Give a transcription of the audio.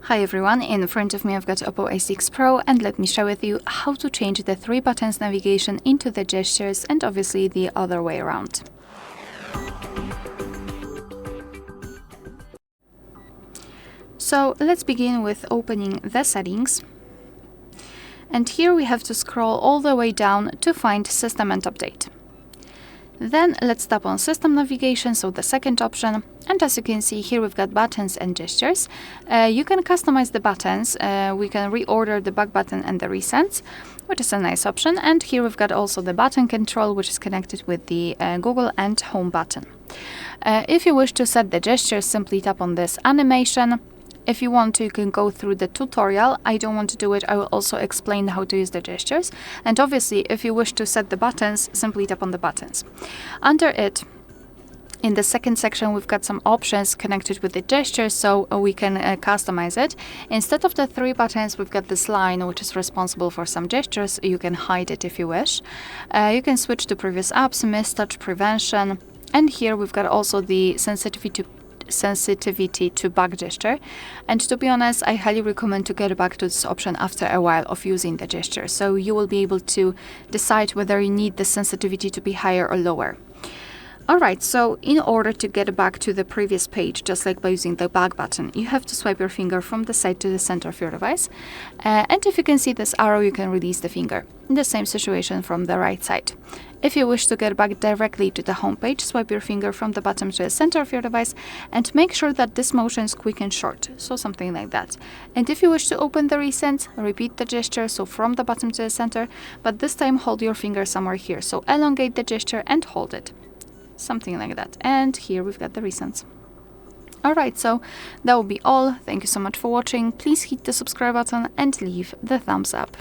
Hi everyone, in front of me I've got OPPO A6 Pro, and let me share with you how to change the 3 buttons navigation into the gestures and obviously the other way around. So let's begin with opening the settings. And here we have to scroll all the way down to find System and Update. Then let's tap on System Navigation, so the second option, and as you can see here we've got buttons and gestures. You can customize the buttons, we can reorder the back button and the recents, which is a nice option, and here we've got also the button control, which is connected with the Google and Home button. If you wish to set the gestures, simply tap on this animation. If you want to, you can go through the tutorial. I don't want to do it. I will also explain how to use the gestures. And obviously, if you wish to set the buttons, simply tap on the buttons. Under it, in the second section, we've got some options connected with the gestures, so we can customize it. Instead of the 3 buttons, we've got this line, which is responsible for some gestures. You can hide it if you wish. You can switch to previous apps, mistouch prevention. And here we've got also the sensitivity to back gesture, and to be honest, I highly recommend to get back to this option after a while of using the gesture, so you will be able to decide whether you need the sensitivity to be higher or lower. Alright, so in order to get back to the previous page, just like by using the back button, you have to swipe your finger from the side to the center of your device, and if you can see this arrow, you can release the finger. In the same situation from the right side. If you wish to get back directly to the home page, swipe your finger from the bottom to the center of your device and make sure that this motion is quick and short, so something like that. And if you wish to open the recents, repeat the gesture, so from the bottom to the center, but this time hold your finger somewhere here, so elongate the gesture and hold it. Something like that. And here we've got the recents. Alright, so that will be all. Thank you so much for watching. Please hit the subscribe button and leave the thumbs up.